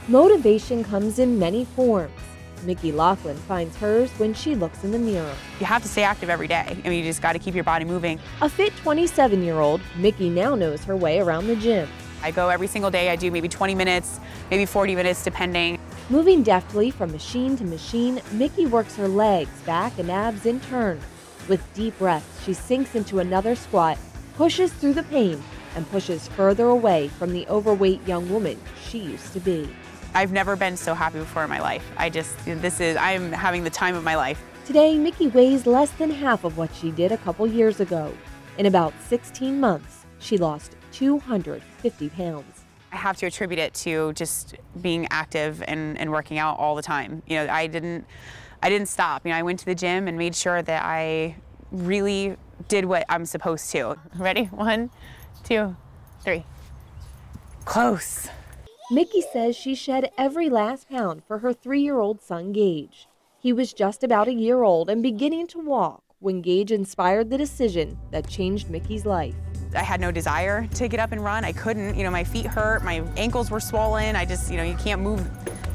Motivation comes in many forms. Mickey Laughlin finds hers when she looks in the mirror. You have to stay active every day. I mean, you just got to keep your body moving. A fit 27-year-old, Mickey now knows her way around the gym. I go every single day. I do maybe 20 minutes, maybe 40 minutes, depending. Moving deftly from machine to machine, Mickey works her legs, back, and abs in turn. With deep breaths, she sinks into another squat, pushes through the pain, and pushes further away from the overweight young woman she used to be. I've never been so happy before in my life. I'm having the time of my life. Today, Mickey weighs less than half of what she did a couple years ago. In about 16 months, she lost 250 pounds. I have to attribute it to just being active and working out all the time. You know, I didn't stop. You know, I went to the gym and made sure that I really did what I'm supposed to. Ready? 1, 2, 3. Close. Mickey says she shed every last pound for her 3-year-old son, Gage. He was just about a year old and beginning to walk when Gage inspired the decision that changed Mickey's life. I had no desire to get up and run. I couldn't. You know, my feet hurt, my ankles were swollen. You can't move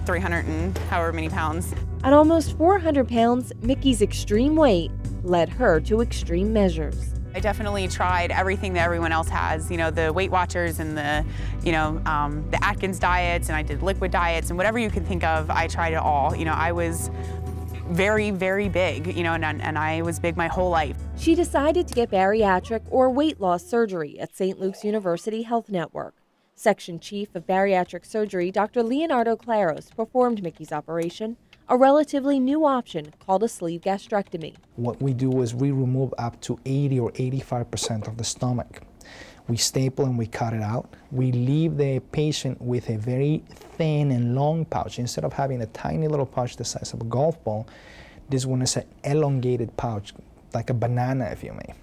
300 and however many pounds. At almost 400 pounds, Mickey's extreme weight led her to extreme measures. I definitely tried everything that everyone else has, you know, the Weight Watchers and the Atkins diets, and I did liquid diets, and whatever you can think of, I tried it all. You know, I was very, very big, you know, and I was big my whole life. She decided to get bariatric or weight loss surgery at St. Luke's University Health Network. Section Chief of Bariatric Surgery, Dr. Leonardo Claros, performed Mickey's operation, a relatively new option called a sleeve gastrectomy. What we do is we remove up to 80 or 85% of the stomach. We staple and we cut it out. We leave the patient with a very thin and long pouch. Instead of having a tiny little pouch the size of a golf ball, this one is an elongated pouch, like a banana, if you may.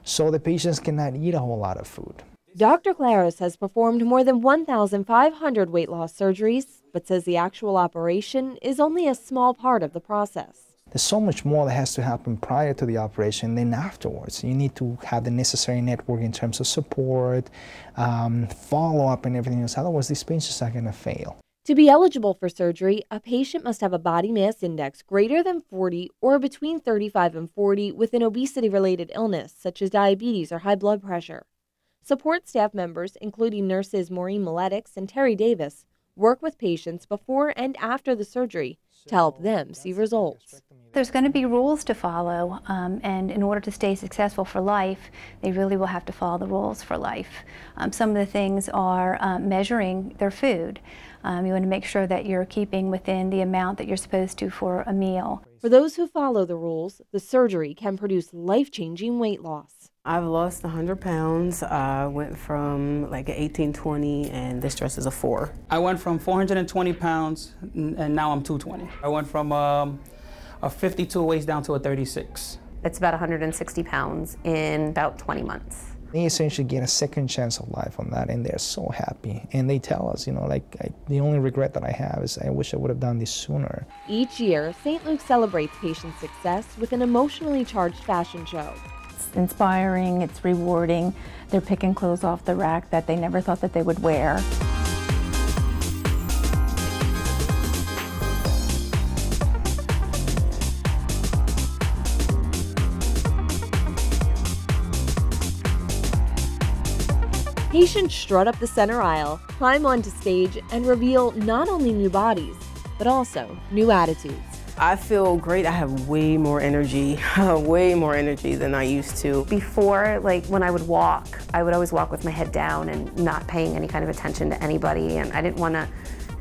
So the patients cannot eat a whole lot of food. Dr. Claros has performed more than 1,500 weight loss surgeries, but says the actual operation is only a small part of the process. There's so much more that has to happen prior to the operation than afterwards. You need to have the necessary network in terms of support, follow-up and everything else. Otherwise, these patients are going to fail. To be eligible for surgery, a patient must have a body mass index greater than 40 or between 35 and 40 with an obesity-related illness, such as diabetes or high blood pressure. Support staff members, including nurses Maureen Miletix and Terry Davis, work with patients before and after the surgery to help them see results. There's going to be rules to follow, and in order to stay successful for life, they really will have to follow the rules for life. Some of the things are measuring their food. You want to make sure that you're keeping within the amount that you're supposed to for a meal. For those who follow the rules, the surgery can produce life-changing weight loss. I've lost 100 pounds. I went from like an 18-20 and this dress is a 4. I went from 420 pounds and now I'm 220. I went from a 52 waist down to a 36. It's about 160 pounds in about 20 months. They essentially get a second chance of life on that, and they're so happy. And they tell us, you know, the only regret that I have is I wish I would have done this sooner. Each year, St. Luke celebrates patient success with an emotionally charged fashion show. It's inspiring, it's rewarding. They're picking clothes off the rack that they never thought that they would wear. Patients strut up the center aisle, climb onto stage, and reveal not only new bodies, but also new attitudes. I feel great. I have way more energy than I used to. Before, like when I would walk, I would always walk with my head down and not paying any kind of attention to anybody, and I didn't want to,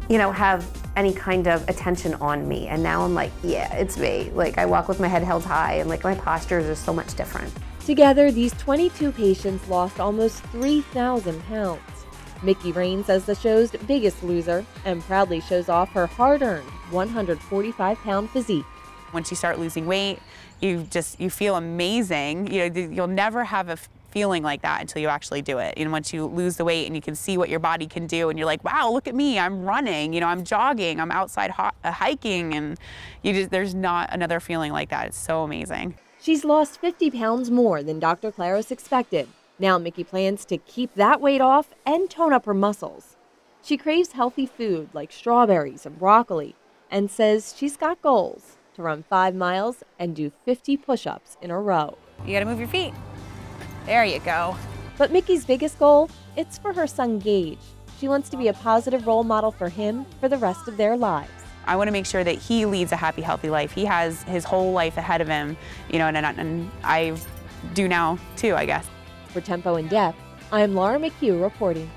you know, have any kind of attention on me. And now I'm like, yeah, it's me. Like I walk with my head held high, and like my postures are so much different. Together, these 22 patients lost almost 3,000 pounds. Mickey reigns as the show's biggest loser and proudly shows off her hard-earned 145-pound physique. Once you start losing weight, you feel amazing. You know, you'll never have a feeling like that until you actually do it. And once you lose the weight and you can see what your body can do, and you're like, wow, look at me, I'm running, you know, I'm jogging, I'm outside hiking, and there's not another feeling like that. It's so amazing. She's lost 50 pounds more than Dr. Claros expected. Now Mickey plans to keep that weight off and tone up her muscles. She craves healthy food like strawberries and broccoli and says she's got goals to run 5 miles and do 50 push-ups in a row. You gotta move your feet. There you go. But Mickey's biggest goal, it's for her son Gage. She wants to be a positive role model for him for the rest of their lives. I want to make sure that he leads a happy, healthy life. He has his whole life ahead of him, you know, and I do now too, I guess. For Tempo in Depth, I'm Laura McHugh reporting.